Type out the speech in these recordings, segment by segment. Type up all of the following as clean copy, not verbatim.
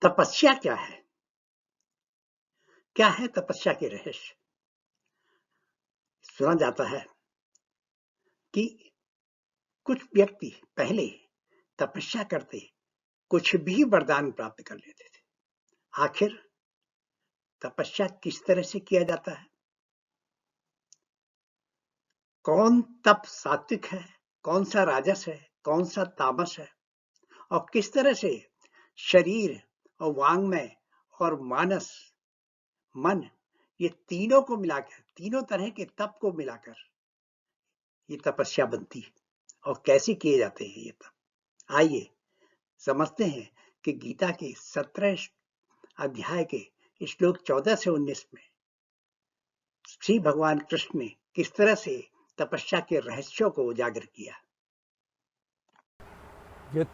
तपस्या क्या है? क्या है तपस्या के रहस्य? सुना जाता है कि कुछ व्यक्ति पहले तपस्या करते कुछ भी वरदान प्राप्त कर लेते थे। आखिर तपस्या किस तरह से किया जाता है? कौन तप सात्विक है, कौन सा राजस है, कौन सा तामस है और किस तरह से शरीर और वांग्मय और मानस मन ये तीनों को मिलाकर, तीनों तरह के तप को मिलाकर ये तपस्या बनती है और कैसे किए जाते हैं ये तप। आइए समझते हैं कि गीता के 17 अध्याय के श्लोक 14 से 19 में श्री भगवान कृष्ण ने किस तरह से तपस्या के रहस्यों को उजागर किया। जो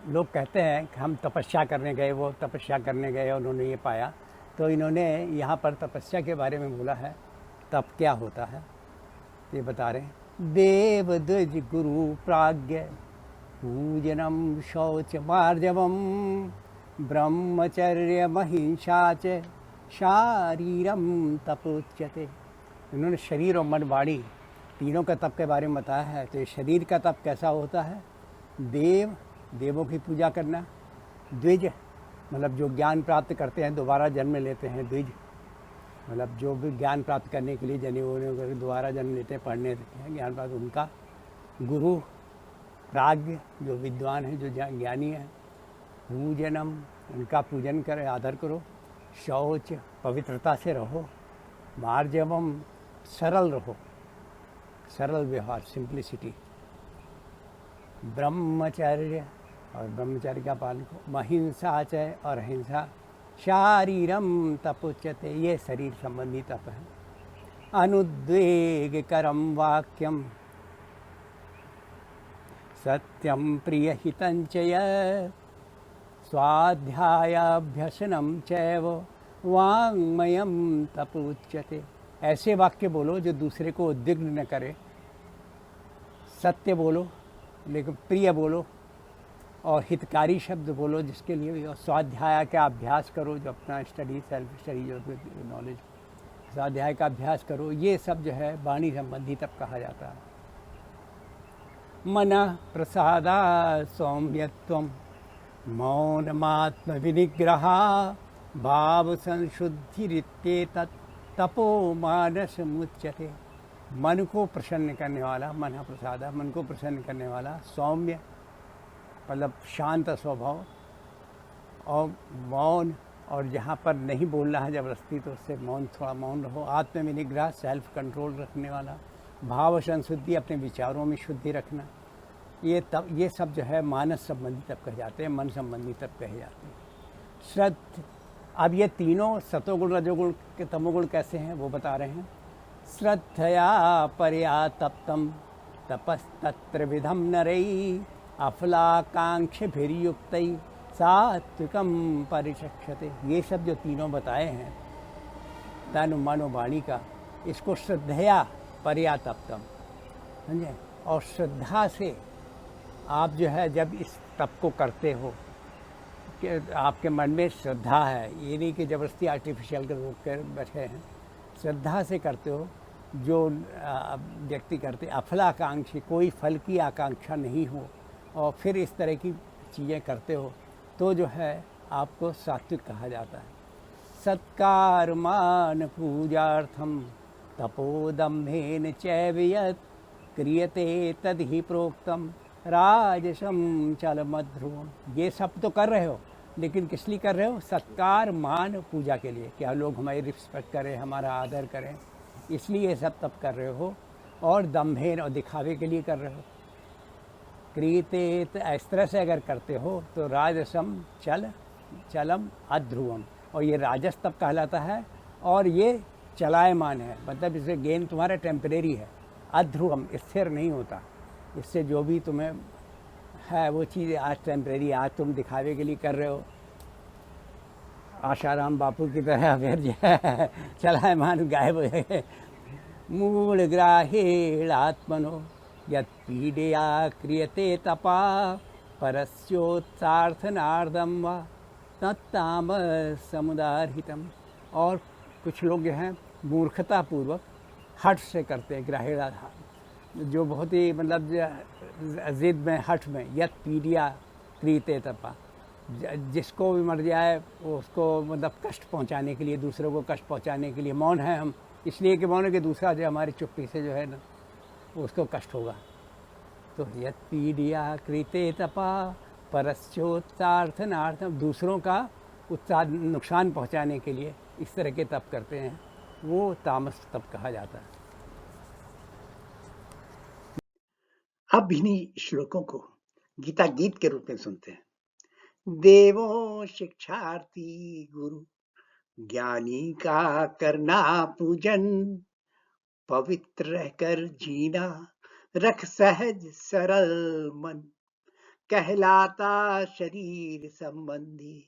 लोग कहते हैं कि हम तपस्या करने गए, वो तपस्या करने गए, उन्होंने ये पाया, तो इन्होंने यहाँ पर तपस्या के बारे में बोला है। तप क्या होता है ये बता रहे हैं। देव द्विज गुरु प्राज्ञ पूजनम शौच मार्जवम ब्रह्मचर्य महिंसा च शारीरम तपोच्यते। इन्होंने शरीर और मन वाणी तीनों का तप के बारे में बताया है। तो ये शरीर का तप कैसा होता है? देवों की पूजा करना, द्विज मतलब जो ज्ञान प्राप्त करते हैं दोबारा जन्म लेते हैं, द्विज मतलब जो भी ज्ञान प्राप्त करने के लिए जने दोबारा जन्म लेते हैं, पढ़ने देते हैं ज्ञान प्राप्त, उनका। गुरु प्राज्ञ जो विद्वान है, जो ज्ञानी है। पूजनम उनका पूजन करें, आदर करो। शौच पवित्रता से रहो। मार्जवम सरल रहो, सरल व्यवहार, सिंप्लिसिटी। ब्रह्मचर्य और ब्रह्मचर्य का पालन करो। महिंसा च और हिंसा। शारीरम तपोच्यते ये शरीर संबंधी तप है। अनुद्वेगकरम वाक्यम सत्यम प्रियहितं च यत् स्वाध्यायाभ्यसनम चैव वाङ्मयं तपोच्यते। ऐसे वाक्य बोलो जो दूसरे को उद्विग्न न करे। सत्य बोलो लेकिन प्रिय बोलो, और हितकारी शब्द बोलो जिसके लिए भी। और स्वाध्याय का अभ्यास करो, जो अपना स्टडी, सेल्फ स्टडी, जो नॉलेज, स्वाध्याय का अभ्यास करो। ये सब जो है वाणी संबंधी तब कहा जाता है। मन प्रसादा सौम्यत्वम मौनमात्म विनिग्रहा भाव संशुद्धिरित्येतत् तपो मानस मुच्यते। मन को प्रसन्न करने वाला, मन प्रसादा मन को प्रसन्न करने वाला, सौम्य मतलब शांत स्वभाव, और मौन, और जहाँ पर नहीं बोलना है जबरदस्ती तो उससे मौन, थोड़ा मौन रहो। आत्म विनिग्रह सेल्फ कंट्रोल रखने वाला। भाव संशुद्धि अपने विचारों में शुद्धि रखना। ये सब जो है मानस संबंधी तप कहे जाते हैं, मन संबंधी तप कहे जाते हैं। श्रद्ध, अब ये तीनों सतोगुण रजोगुण के तमोगुण कैसे हैं वो बता रहे हैं। श्रद्धया परया तप्तम तपस्तत्र विधम नरई अफलाकांक्षभिर्युक्तै सात्विकम परिचक्षते। ये सब जो तीनों बताए हैं तन मन वाणी का, इसको श्रद्धया परया तप्तम, समझे। और श्रद्धा से आप जो है जब इस तप को करते हो कि आपके मन में श्रद्धा है, ये नहीं कि ज़बरदस्ती आर्टिफिशियल के रोक कर बैठे हैं, श्रद्धा से करते हो। जो व्यक्ति करते अफलाकांक्षी, कोई फल की आकांक्षा नहीं हो, और फिर इस तरह की चीज़ें करते हो तो जो है आपको सात्विक कहा जाता है। सत्कार मान पूजार्थम तपोदम्भेन चैव यत् क्रियते तद्हि प्रोक्तम राजसम चलमध्रुवम। ये सब तो कर रहे हो, लेकिन किस लिए कर रहे हो? सत्कार मान पूजा के लिए, क्या लोग हमारी रिस्पेक्ट करें, हमारा आदर करें, इसलिए ये सब तप कर रहे हो। और दम्भेन और दिखावे के लिए कर रहे हो। क्रियते इस तरह से अगर करते हो तो राजसम चलम अध्रुवम, और ये राजस तप कहलाता है। और ये चलायमान है, मतलब इससे गेन तुम्हारा टेम्परेरी है। अध्रुवम स्थिर नहीं होता, इससे जो भी तुम्हें है वो चीज़ आज टेम्परेरी, आज तुम दिखावे के लिए कर रहे हो। आशाराम बापू की तरह फिर जो है चलायमान गायब हो गए। मूल ग्राहेणात्मनो यत्पीडया क्रियते तपा परस्योत्सार्थनार्दम वा तत्तामस समुदारितम। और कुछ लोग जो हैं मूर्खतापूर्वक हठ से करते हैं, ग्राह्यता, जो बहुत ही मतलब जिद में, हठ में, यत पीडिया क्रीते तपा, जिसको भी मर जाए उसको मतलब कष्ट पहुंचाने के लिए, दूसरों को कष्ट पहुंचाने के लिए मौन है हम, इसलिए कि मौन है कि दूसरा जो हमारी चुप्पी से जो है ना उसको कष्ट होगा। तो यत पीडिया कृते तपा परश्चोत्सार्थनार्थम, दूसरों का उत्साह नुकसान पहुंचाने के लिए इस तरह के तप करते हैं, वो तामस तप कहा जाता है। अब इन्हीं श्लोकों को गीता गीत के रूप में सुनते हैं। देवो शिक्षार्थी गुरु ज्ञानी का करना पूजन, पवित्र रहकर जीना रख सहज सरल मन, कहलाता शरीर संबंधी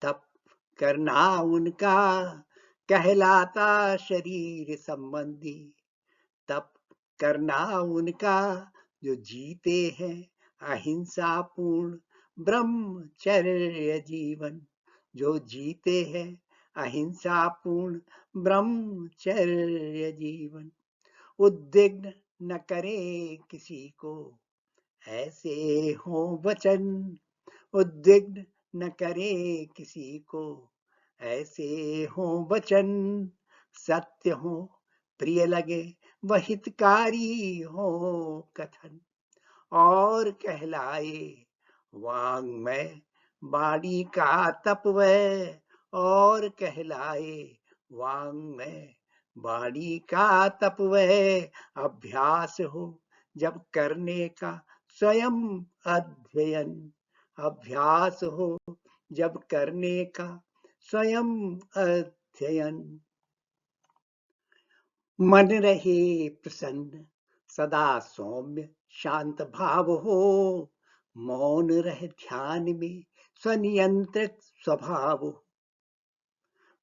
तप करना उनका, कहलाता शरीर संबंधी तप करना उनका, जो जीते हैं अहिंसा पूर्ण ब्रह्मचर्य जीवन, जो जीते हैं अहिंसा पूर्ण ब्रह्मचर्य जीवन। उद्विग्न न करे किसी को ऐसे हो वचन, उद्विग्न न करे किसी को ऐसे हो वचन, सत्य हो प्रिय लगे वह हितकारी हो कथन, और कहलाए वाङ्मय वाणी का तप वह, और कहलाए वाङ्मय वाणी का तप वह, अभ्यास हो जब करने का स्वयं अध्ययन, अभ्यास हो जब करने का स्वयं अध्ययन। मन रहे प्रसन्न सदा सौम्य शांत भाव हो, मौन रहे ध्यान में स्वनियंत्रित स्वभाव हो।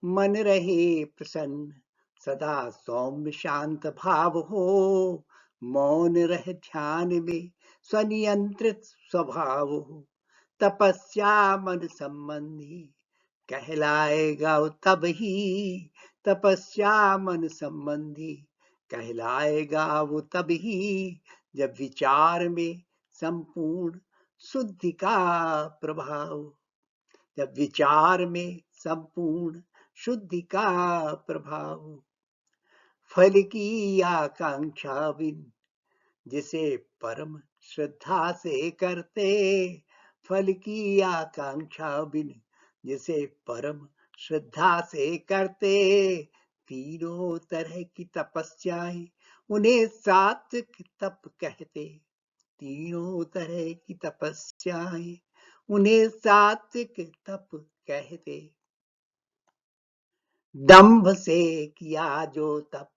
मन रहे प्रसन्न सदा सौम्य शांत भाव हो, मौन रहे ध्यान में स्वनियंत्रित स्वभाव हो। तपस्या मन संबंधी कहलाएगा तब ही, तपस्या मन संबंधी कहलाएगा वो तब ही, जब विचार में संपूर्ण शुद्धि का प्रभाव, जब विचार में संपूर्ण शुद्धि का प्रभाव। फल की आकांक्षा बिन जिसे परम श्रद्धा से करते, फल की आकांक्षा बिन जिसे परम श्रद्धा से करते, तीनों तरह की तपस्याएं उन्हें सात्विक तप कहते, तीनों तरह की तपस्याएं उन्हें सात्विक तप कहते। दंभ से किया जो तप,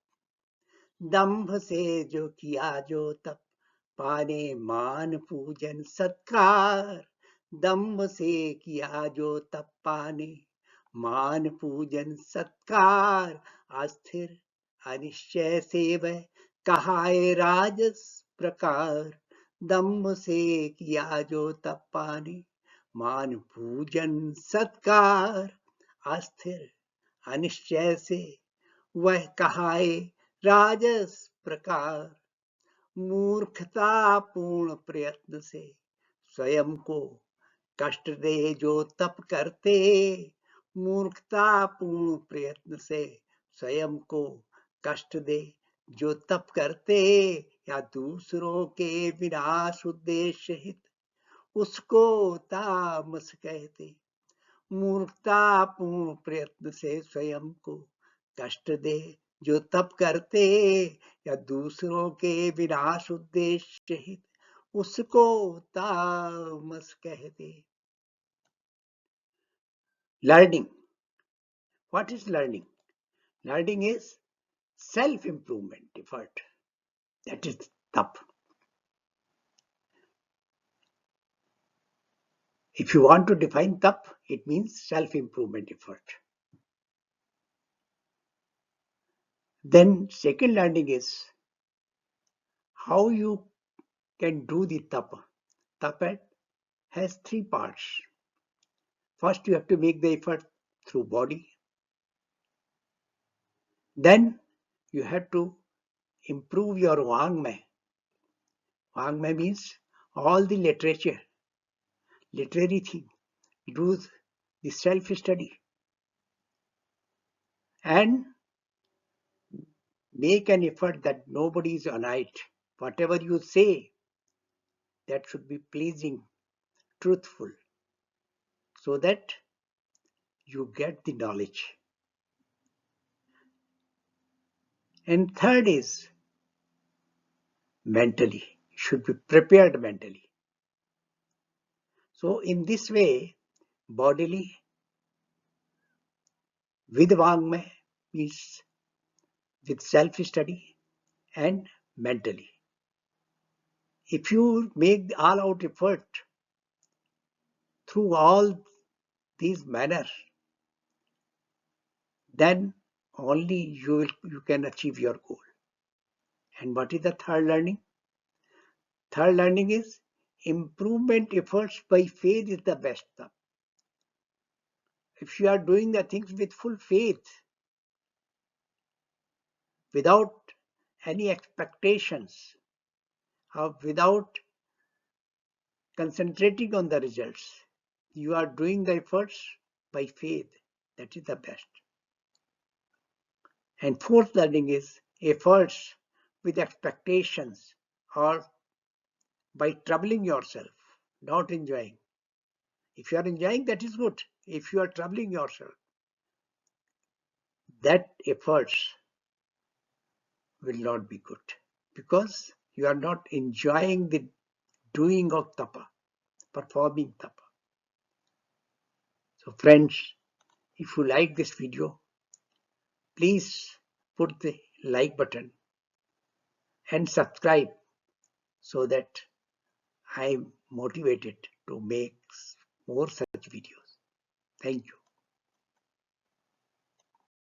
दंभ से जो किया जो तप, पाने मान पूजन सत्कार, दंभ से किया जो तप पाने मान पूजन सत्कार, अस्थिर अनिश्चय से वह कहाए राजस प्रकार, दंभ से किया जो तप पाने मान पूजन सत्कार, अस्थिर अनिश्चय से वह कहाए राजस प्रकार। मूर्खता पूर्ण प्रयत्न से स्वयं को कष्ट दे जो तप करते, मूर्खता पूर्ण प्रयत्न से स्वयं को कष्ट दे जो तप करते, या दूसरों के विनाश उद्देश्य हित उसको तामस कहते। मूर्खता पूर्ण प्रयत्न से स्वयं को कष्ट दे जो तप करते, या दूसरों के विनाश उद्देश्य हित उसको तामस कहते। Learning, what is learning? Learning is self improvement effort, that is tap. If you want to define tap, it means self improvement effort. Then second learning is how you can do the tap. Tap has three parts. First, you have to make the effort through body. Then you have to improve your Vangmay. Vangmay means all the literature, literary thing. Do the self-study and make an effort that nobody is annoyed. Whatever you say, that should be pleasing, truthful, so that you get the knowledge. And third is mentally. You should be prepared mentally. So in this way, bodily with Vangmay means with self-study and mentally. If you make the all-out effort through all these manners, then only you can achieve your goal. And what is the third learning? Third learning is improvement efforts by faith is the best stuff. If you are doing the things with full faith, without any expectations, or without concentrating on the results, you are doing the efforts by faith. That is the best. And fourth learning is efforts with expectations or by troubling yourself, not enjoying. If you are enjoying, that is good. If you are troubling yourself, that efforts will not be good, because you are not enjoying the doing of tapa, performing tapa. So friends, if you like this video, please put the like button and subscribe so that I am motivated to make more such videos. Thank you.